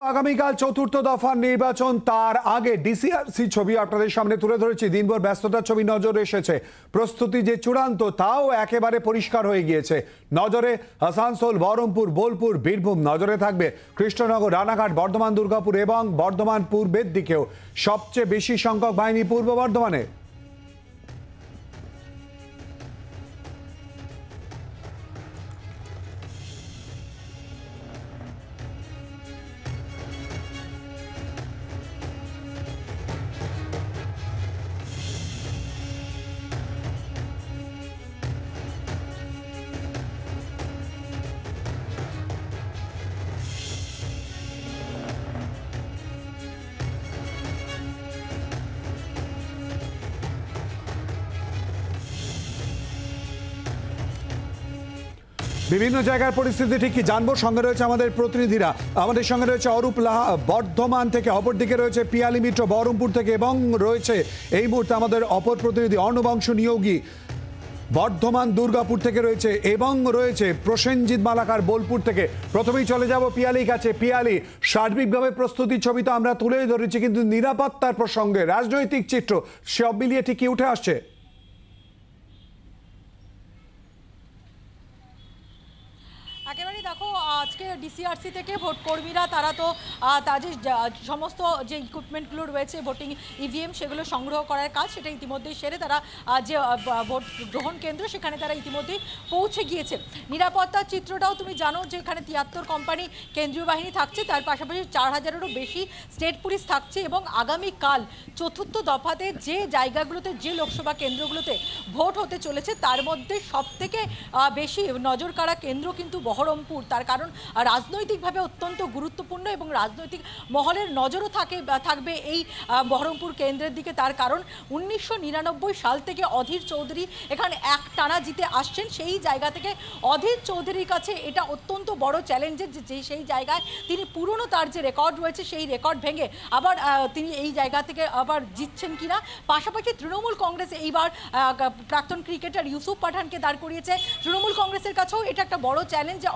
আগামীকাল চতুর্থ দফার নির্বাচন, তার আগে ডিসিআরসি ছবি আপনাদের সামনে তুলে ধরেছি। দিনভর ব্যস্ততার ছবি নজরে এসেছে। প্রস্তুতি যে চূড়ান্ত তাও একেবারে পরিষ্কার হয়ে গিয়েছে। নজরে আসানসোল, বহরমপুর, বোলপুর, বীরভূম। নজরে থাকবে কৃষ্ণনগর, রানাঘাট, বর্ধমান, দুর্গাপুর এবং বর্ধমান পূর্বের দিকেও সবচেয়ে বেশি সংখ্যক বাহিনী পূর্ব বর্ধমানে। বিভিন্ন জায়গার পরিস্থিতি ঠিক কি জানবো। সঙ্গে রয়েছে আমাদের প্রতিনিধিরা। আমাদের সঙ্গে রয়েছে অরূপ লাহা বর্ধমান থেকে, অপরদিকে রয়েছে পিয়ালি মিত্র বহরমপুর থেকে, এবং রয়েছে এই মুহূর্তে আমাদের অপর প্রতিনিধি অর্ণবাংশু নিয়োগী বর্ধমান দুর্গাপুর থেকে রয়েছে, এবং রয়েছে প্রসেনজিৎ মালাকার বোলপুর থেকে। প্রথমেই চলে যাব পিয়ালির কাছে। পিয়ালি, সার্বিকভাবে প্রস্তুতির ছবি তো আমরা তুলেই ধরেছি, কিন্তু নিরাপত্তার প্রসঙ্গে রাজনৈতিক চিত্র সব মিলিয়ে ঠিক কি উঠে আসছে? একেবারেই দেখো, আজকে ডিসিআরসি থেকে ভোট কর্মীরা তারা তো তাদের সমস্ত যে ইকুইপমেন্টগুলো রয়েছে ভোটিং ইভিএম সেগুলো সংগ্রহ করার কাজ সেটা ইতিমধ্যেই সেরে তারা যে ভোট গ্রহণ কেন্দ্র সেখানে তারা ইতিমধ্যেই পৌঁছে গিয়েছে। নিরাপত্তার চিত্রটাও তুমি জানো যে এখানে ৭৩ কোম্পানি কেন্দ্রীয় বাহিনী থাকছে, তার পাশাপাশি ৪,০০০-এরও বেশি স্টেট পুলিশ থাকছে, এবং আগামীকাল চতুর্থ দফাতে যে জায়গাগুলোতে যে লোকসভা কেন্দ্রগুলোতে ভোট হতে চলেছে তার মধ্যে সবথেকে বেশি নজর কাড়া কেন্দ্র কিন্তু বহরমপুর। তার কারণ রাজনৈতিকভাবে অত্যন্ত গুরুত্বপূর্ণ এবং রাজনৈতিক মহলের নজরও থাকবে এই বহরমপুর কেন্দ্রের দিকে। তার কারণ ১৯৯৯ সাল থেকে অধীর চৌধুরী এখানে একটানা জিতে আসছেন। সেই জায়গা থেকে অধীর চৌধুরীর কাছে এটা অত্যন্ত বড় চ্যালেঞ্জের যে সেই জায়গায় তিনি পুরনো তার যে রেকর্ড রয়েছে সেই রেকর্ড ভেঙে আবার তিনি এই জায়গা থেকে আবার জিতছেন কিনা। পাশাপাশি তৃণমূল কংগ্রেস এইবার প্রাক্তন ক্রিকেটার ইউসুফ পাঠানকে দাঁড় করিয়েছে। তৃণমূল কংগ্রেসের কাছেও এটা একটা বড় চ্যালেঞ্জ যে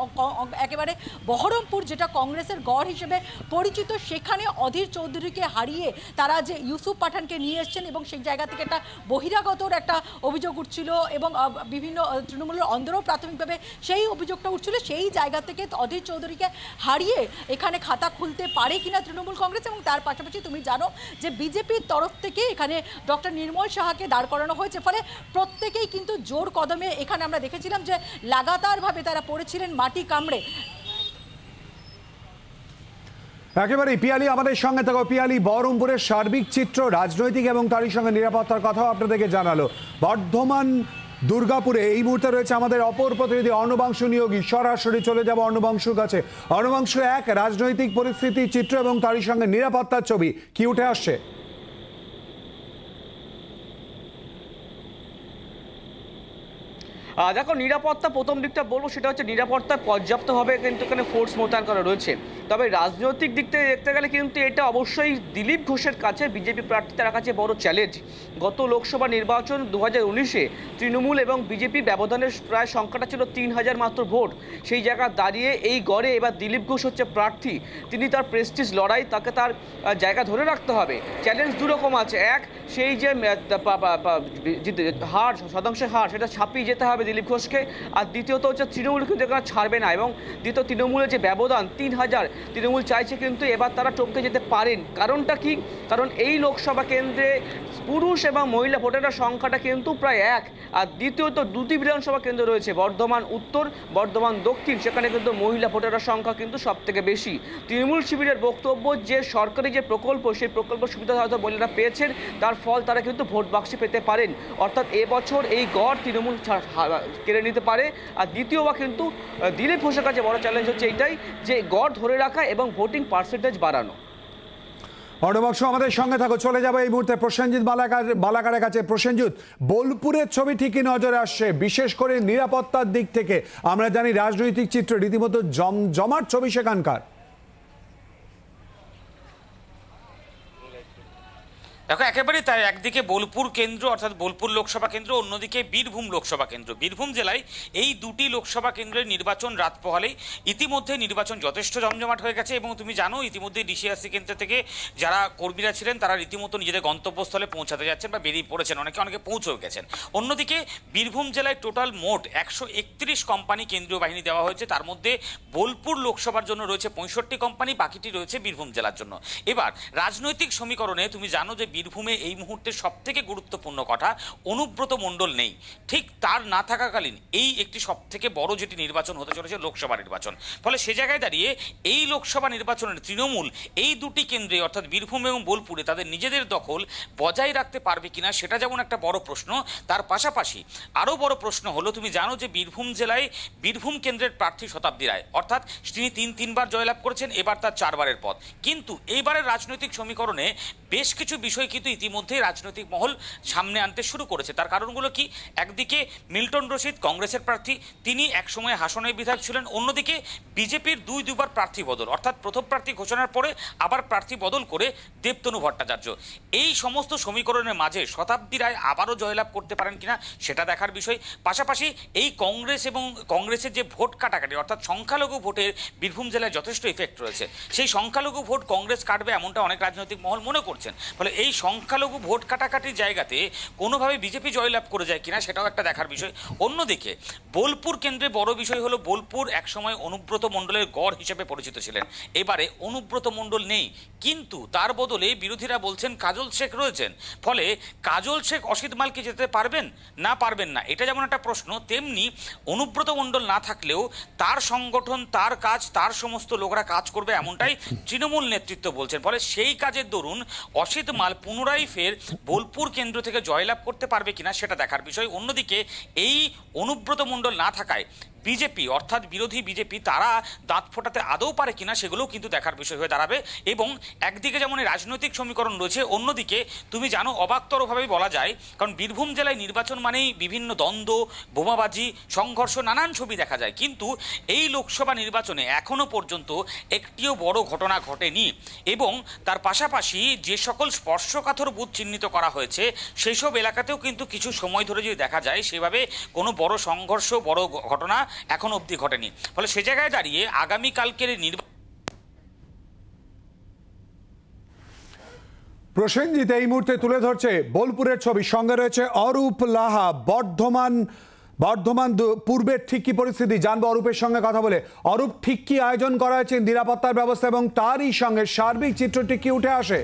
একেবারে বহরমপুর যেটা কংগ্রেসের গড় হিসেবে পরিচিত সেখানে অধীর চৌধুরীকে হারিয়ে তারা যে ইউসুফ পাঠানকে নিয়ে এসছেন, এবং সেই জায়গা থেকে একটা বহিরাগতর একটা অভিযোগ উঠছিল, এবং বিভিন্ন তৃণমূলের অন্দরেও প্রাথমিকভাবে সেই অভিযোগটা উঠছিল। সেই জায়গা থেকে অধীর চৌধুরীকে হারিয়ে এখানে খাতা খুলতে পারে কিনা তৃণমূল কংগ্রেস। এবং তার পাশাপাশি তুমি জানো যে বিজেপির তরফ থেকে এখানে ডক্টর নির্মল সাহাকে দাঁড় করানো হয়েছে, ফলে প্রত্যেকেই কিন্তু জোর কদমে এখানে আমরা দেখেছিলাম যে লাগাতারভাবে তারা পড়েছিলেন মাটি কামড়ে। একেবারেই পিয়ালি আমাদের সঙ্গে থাকো। পিয়ালি, বহরমপুরের সার্বিক চিত্র রাজনৈতিক এবং তারই সঙ্গে নিরাপত্তার কথাও আপনাদেরকে জানালো। বর্ধমান দুর্গাপুরে এই মুহূর্তে রয়েছে আমাদের অপর প্রতিনিধি অর্ণবাংশু নিয়োগী। সরাসরি চলে যাব অর্ণবাংশুর কাছে। অর্ণবাংশু, এক রাজনৈতিক পরিস্থিতি চিত্র এবং তারই সঙ্গে নিরাপত্তার ছবি কি উঠে আসছে? দেখো, নিরাপত্তা প্রথম দিকটা বলবো সেটা হচ্ছে নিরাপত্তা পর্যাপ্তভাবে কিন্তু এখানে ফোর্স মোতায়েন করা রয়েছে। তবে রাজনৈতিক দিক থেকে দেখতে গেলে কিন্তু এটা অবশ্যই দিলীপ ঘোষের কাছে, বিজেপি প্রার্থী তার কাছে বড় চ্যালেঞ্জ। গত লোকসভা নির্বাচন ২০১৯-এ তৃণমূল এবং বিজেপি ব্যবধানের প্রায় সংখ্যাটা ছিল ৩,০০০ মাত্র ভোট। সেই জায়গা দাঁড়িয়ে এই গড়ে এবার দিলীপ ঘোষ হচ্ছে প্রার্থী। তিনি তার প্রেস্টিজ লড়াই, তাকে তার জায়গা ধরে রাখতে হবে। চ্যালেঞ্জ দুরকম আছে। এক, সেই যে হার, শতাংশের হার, সেটা ছাপিয়ে যেতে হবে দিলীপ ঘোষকে। আর দ্বিতীয়ত হচ্ছে তৃণমূল কিন্তু এখানে ছাড়বে না, এবং দ্বিতীয় তৃণমূলের যে ব্যবধান ৩,০০০, তৃণমূল চাইছে কিন্তু এবার তারা টপকে যেতে পারেন। কারণটা কি? কারণ এই লোকসভা কেন্দ্রে পুরুষ এবং মহিলা ভোটারের সংখ্যাটা কিন্তু প্রায় এক। আর দ্বিতীয়ত দুটি বিধানসভা কেন্দ্র রয়েছে, বর্ধমান উত্তর, বর্ধমান দক্ষিণ, সেখানে কিন্তু মহিলা ভোটারের সংখ্যা কিন্তু সব থেকে বেশি। তৃণমূল শিবিরের বক্তব্য যে সরকারি যে প্রকল্প, সেই প্রকল্প সুবিধা হয়তো মহিলারা পেয়েছেন, তার ফল তারা কিন্তু ভোট বাক্সে পেতে পারেন। অর্থাৎ এবছর এই গড় তৃণমূল কেড়ে নিতে পারে। আর দ্বিতীয়বার কিন্তু দিলীপ ঘোষের কাছে বড় চ্যালেঞ্জ হচ্ছে এইটাই যে গড় ধরে রাখা এবং ভোটিং পার্সেন্টেজ বাড়ানো। অর্ণবাংশু আমাদের সঙ্গে থাকো। চলে যাবো এই মুহূর্তে প্রসেনজিৎ মালাকারের কাছে। প্রসেনজিৎ, বোলপুরের ছবি ঠিকই নজরে আসছে, বিশেষ করে নিরাপত্তার দিক থেকে। আমরা জানি রাজনৈতিক চিত্র রীতিমতো জমজমাট ছবি সেখানকার। দেখো একেবারেই তাই, একদিকে বোলপুর কেন্দ্র অর্থাৎ বোলপুর লোকসভা কেন্দ্র, অন্যদিকে বীরভূম লোকসভা কেন্দ্র। বীরভূম জেলায় এই দুটি লোকসভা কেন্দ্রের নির্বাচন রাত পোহালেই ইতিমধ্যে নির্বাচন যথেষ্ট জমজমাট হয়ে গেছে এবং তুমি জানো ইতিমধ্যে ডিসিআরসি কেন্দ্র থেকে যারা কর্মীরা ছিলেন তারা রীতিমতো নিজেদের গন্তব্যস্থলে পৌঁছাতে যাচ্ছেন বা বেরিয়ে পড়েছেন, অনেকে পৌঁছেও গেছেন। অন্যদিকে বীরভূম জেলায় টোটাল মোট 131 কোম্পানি কেন্দ্রীয় বাহিনী দেওয়া হয়েছে, তার মধ্যে বোলপুর লোকসভার জন্য রয়েছে 65 কোম্পানি, বাকিটি রয়েছে বীরভূম জেলার জন্য। এবার রাজনৈতিক সমীকরণে তুমি জানো যে বীরভূমে এই মুহূর্তে সবথেকে গুরুত্বপূর্ণ কথা অনুব্রত মণ্ডল নেই, ঠিক তার না থাকাকালীন এই একটি সবথেকে বড় যেটি নির্বাচন হতে চলেছে লোকসভা নির্বাচন। ফলে সে জায়গায় দাঁড়িয়ে এই লোকসভা নির্বাচনের তৃণমূল এই দুটি কেন্দ্রে অর্থাৎ বীরভূম এবং বোলপুরে তাদের নিজেদের দখল বজায় রাখতে পারবে কিনা সেটা যেমন একটা বড় প্রশ্ন, তার পাশাপাশি আরও বড় প্রশ্ন হলো তুমি জানো যে বীরভূম জেলায় বীরভূম কেন্দ্রের প্রার্থী শতাব্দী রায়, অর্থাৎ তিনি তিনবার জয়লাভ করেছেন, এবার তার 4বারের পথ। কিন্তু এইবারের রাজনৈতিক সমীকরণে বেশ কিছু বিষয় কিন্তু ইতিমধ্যেই রাজনৈতিক মহল সামনে আনতে শুরু করেছে। তার কারণগুলো কি? একদিকে মিল্টন রশিদ কংগ্রেসের প্রার্থী, তিনি একসময় হাসনের বিধায়ক ছিলেন। অন্যদিকে বিজেপির দুবার প্রার্থী বদল, অর্থাৎ প্রথম প্রার্থী ঘোষণার পরে আবার প্রার্থী বদল করে দেবতনু ভট্টাচার্য। এই সমস্ত সমীকরণের মাঝে শতাব্দী রায় আবারও জয়লাভ করতে পারেন কিনা সেটা দেখার বিষয়। পাশাপাশি এই কংগ্রেস এবং কংগ্রেসের যে ভোট কাটাকাটি অর্থাৎ সংখ্যালঘু ভোটের বীরভূম জেলায় যথেষ্ট ইফেক্ট রয়েছে, সেই সংখ্যালঘু ভোট কংগ্রেস কাটবে এমনটা অনেক রাজনৈতিক মহল মনে করছেন। ফলে এই সংখ্যালঘু ভোট কাটাকাটির জায়গাতে কোনোভাবে বিজেপি জয়লাভ করে যায় কিনা সেটাও একটা দেখার বিষয়। অন্যদিকে বোলপুর কেন্দ্রে বড় বিষয় হলো বোলপুর একসময় অনুব্রত মণ্ডলের গড় হিসেবে পরিচিত ছিলেন, এবারে অনুব্রত মণ্ডল নেই, কিন্তু তার বদলে বিরোধীরা বলছেন কাজল শেখ রয়েছেন। ফলে কাজল শেখ অসিত মালকে যেতে পারবেন না এটা যেমন একটা প্রশ্ন, তেমনি অনুব্রত মণ্ডল না থাকলেও তার সংগঠন তার কাজ তার সমস্ত লোকরা কাজ করবে এমনটাই তৃণমূল নেতৃত্ব বলছেন। ফলে সেই কাজের দরুন অসিত মাল পুনরায় ফের বোলপুর কেন্দ্র থেকে জয়লাভ করতে পারবে কিনা সেটা দেখার বিষয়। অন্যদিকে এই অনুব্রত মণ্ডল না থাকায় বিজেপি অর্থাৎ বিরোধী বিজেপি তারা দাঁত ফোটাতে আদৌ পারে কিনা সেগুলোও কিন্তু দেখার বিষয় হয়ে দাঁড়াবে। এবং একদিকে যেমন রাজনৈতিক সমীকরণ রয়েছে, অন্যদিকে তুমি জানো অবাকতরভাবেই বলা যায়, কারণ বীরভূম জেলায় নির্বাচন মানেই বিভিন্ন দ্বন্দ্ব, বোমাবাজি, সংঘর্ষ, নানান ছবি দেখা যায়, কিন্তু এই লোকসভা নির্বাচনে এখনও পর্যন্ত একটিও বড় ঘটনা ঘটেনি। এবং তার পাশাপাশি যে সকল স্পর্শকাতর বুথ চিহ্নিত করা হয়েছে সেই সব এলাকাতেও কিন্তু কিছু সময় ধরে যদি দেখা যায় সেভাবে কোনো বড় সংঘর্ষ বড় ঘটনা এখন অবধি ঘটেনি। ফলে সে জায়গায় দাঁড়িয়ে আগামীকালকের নির্বাচন প্রসেনজিৎ এই মুহূর্তে তুলে ধরছে বোলপুরের ছবি, সঙ্গে রয়েছে অরূপ লাহা। বর্ধমান পূর্বের ঠিক কি পরিস্থিতি জানবো অরূপের সঙ্গে কথা বলে। অরূপ, ঠিক কি আয়োজন করা হয়েছে নিরাপত্তার ব্যবস্থা এবং তারই সঙ্গে সার্বিক চিত্রটি কি উঠে আসে?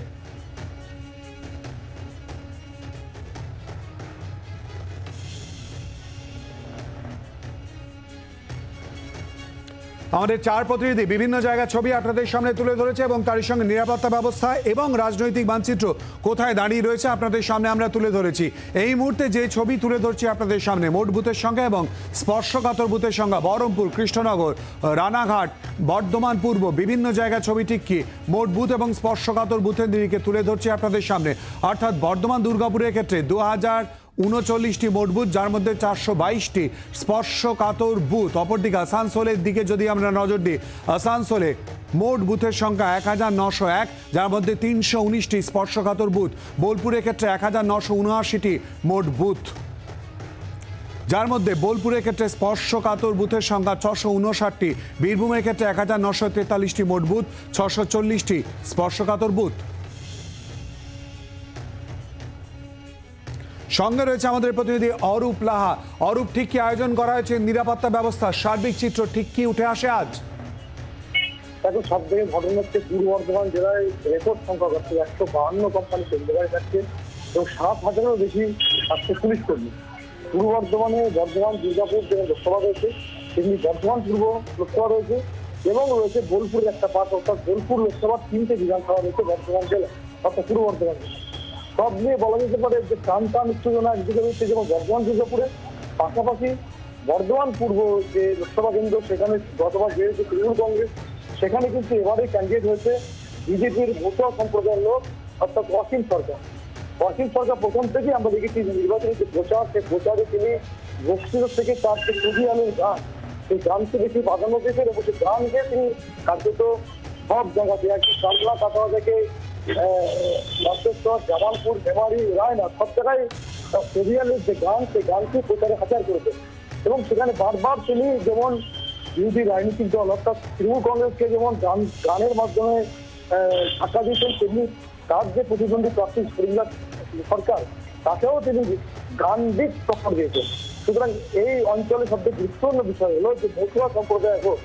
আমাদের চার প্রতিনিধি বিভিন্ন জায়গার ছবি আপনাদের সামনে তুলে ধরেছে এবং তার সঙ্গে নিরাপত্তা ব্যবস্থা এবং রাজনৈতিক মানচিত্র কোথায় দাঁড়িয়ে রয়েছে আপনাদের সামনে আমরা তুলে ধরেছি। এই মুহূর্তে যে ছবি তুলে ধরছি আপনাদের সামনে মোট বুথের সংখ্যা এবং স্পর্শকাতর বুথের সংখ্যা বহরমপুর, কৃষ্ণনগর, রানাঘাট, বর্ধমান পূর্ব বিভিন্ন জায়গার ছবি ঠিক কি মোট বুথ এবং স্পর্শকাতর বুথের দিকে তুলে ধরছি আপনাদের সামনে। অর্থাৎ বর্ধমান দুর্গাপুরের ক্ষেত্রে 2039টি মোট বুথ, যার মধ্যে 422টি স্পর্শকাতর বুথ। অপরদিকে আসানসোলের দিকে যদি আমরা নজর দিই, আসানসোলে মোট বুথের সংখ্যা 1901, যার মধ্যে 319টি স্পর্শকাতর বুথ। বোলপুরের ক্ষেত্রে 1979টি মোট বুথ, যার মধ্যে বোলপুরের ক্ষেত্রে স্পর্শকাতর বুথের সংখ্যা 659টি। বীরভূমের ক্ষেত্রে 1943টি মোট বুথ, 640টি স্পর্শকাতর বুথ। সঙ্গে রয়েছে আমাদের প্রতিনিধি অরূপ লাহা। অরূপ, ঠিক কি আয়োজন করা হয়েছে নিরাপত্তা ব্যবস্থা, সার্বিক চিত্র ঠিক কি উঠে আসে আজ? দেখো, সব থেকে ঘটনা হচ্ছে পূর্ব বর্ধমান জেলায় রেকর্ড সংখ্যক 152 কোম্পানি কেন্দ্রে যাচ্ছে এবং 7,000-এরও বেশি স্বাস্থ্য পুলিশ কর্মী। পূর্ব বর্ধমান দুর্গাপুর যে লোকসভা রয়েছে, তেমনি বর্ধমান পূর্ব লোকসভা রয়েছে এবং রয়েছে বোলপুরের একটা পার্ট, অর্থাৎ বোলপুর লোকসভার 3টে বিধানসভা রয়েছে বর্ধমান জেলা অর্থাৎ পূর্ব বর্ধমান জেলা। সব নিয়ে বলা যেতে পারে যে টান উত্তেজনা একদিকে রয়েছে যেমন বর্ধমান দুর্গাপুরে, পাশাপাশি বর্ধমান পূর্ব যে লোকসভা কেন্দ্র সেখানে গতবার যেহেতু তৃণমূল কংগ্রেস, সেখানে কিন্তু এবারে ক্যান্ডিডেট হয়েছে বিজেপির ভোটার সম্প্রদায়ের লোক অর্থাৎ অসীম সরকার। অসীম সরকার প্রথম থেকেই আমরা দেখেছি নির্বাচনী যে প্রচার, সে প্রচারে তিনি বক্তৃতা থেকে তার যে কুড়ি আলোর গান, সেই গানকে বেশি প্রাধান্য দিয়েছেন এবং সেই গানকে তিনি কার্যত সব জায়গাতে একটি কালনা কাটোয়া থেকে মন্তেশ্বর, জামালপুর, মেমারি, রায়না সব জায়গায় সেরিয়ালের যে গান, সেই গানকে প্রচারে হাজার করেছে এবং সেখানে বারবার তিনি যেমন বিরোধী রাজনৈতিক দল অর্থাৎ তৃণমূল কংগ্রেসকে যেমন গানের মাধ্যমে ধাক্কা দিয়েছেন, তেমনি তার যে প্রতিদ্বন্দ্বী প্রার্থী শর্মিলা সরকার তাকেও তিনি গান দিক টক্কর দিয়েছেন। সুতরাং এই অঞ্চলে সবচেয়ে গুরুত্বপূর্ণ বিষয় হলো যে মতুয়া সম্প্রদায়ের ভোট,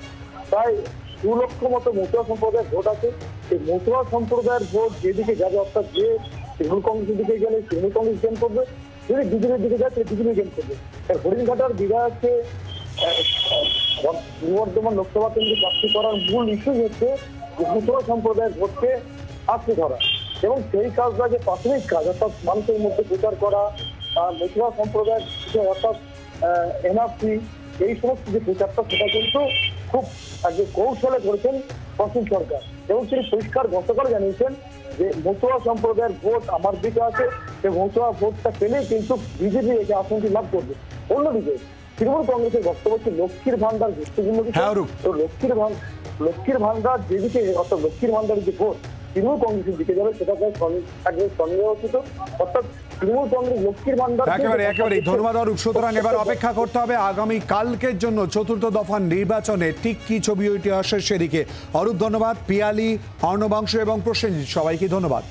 প্রায় 2 লক্ষ মতো মতুয়া সম্প্রদায়ের ভোট আছে। এই মতুয়া সম্প্রদায়ের ভোট যেদিকে যাবে, অর্থাৎ যে তৃণমূল কংগ্রেসের দিকে গেলে তৃণমূল কংগ্রেস গেম করবে, যদি বিজেপির দিকে যায় বিজেপি গেম করবে। হরিণঘাটার বিধায়ককে পূর্ব বর্ধমান লোকসভা কেন্দ্রে প্রার্থী করার মূল ইস্যু হচ্ছে মতুয়া সম্প্রদায়ের ভোটকে আঁকড়ে ধরা এবং সেই কাজটা যে প্রাথমিক কাজ, অর্থাৎ মানুষের মধ্যে প্রচার করা, মতুয়া সম্প্রদায়ের অর্থাৎ এনআরসি, এই সমস্ত যে প্রচারটা সেটা কিন্তু খুব কৌশলে করেছেন পশ্চিম সরকার এবং তিনি পরিষ্কার গতকাল জানিয়েছেন যে মতুয়া সম্প্রদায়ের ভোট আমার দিকে আছে, এই মতুয়া ভোটটা পেলেই কিন্তু বিজেপি একে আসনটি লাভ করবে। অন্যদিকে তৃণমূল কংগ্রেসের বক্তব্য হচ্ছে লক্ষ্মীর ভান্ডার গুরুত্বপূর্ণ বিষয়। তো লক্ষ্মীর ভান্ডার যেদিকে, অর্থাৎ লক্ষ্মীর ভান্ডারের যে ভোট তৃণমূল কংগ্রেসের দিকে যাবে সেটা একদম সন্দেহচিত, অর্থাৎ তৃণমূল কংগ্রেস লক্ষ্মীর ভান্ডার একেবারে ধন্যবাদ অরূপ। সুতরাং এবার অপেক্ষা করতে হবে আগামী কালকের জন্য চতুর্থ দফার নির্বাচনে ঠিক কি ছবি ওইটি আসে সেদিকে। অরূপ ধন্যবাদ, পিয়ালি, অর্ণবাংশ এবং প্রসেনজিৎ সবাইকে ধন্যবাদ।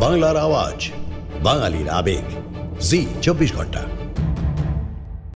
বাংলার আওয়াজ, বাঙালির আবেগ, জি 24 ঘন্টা।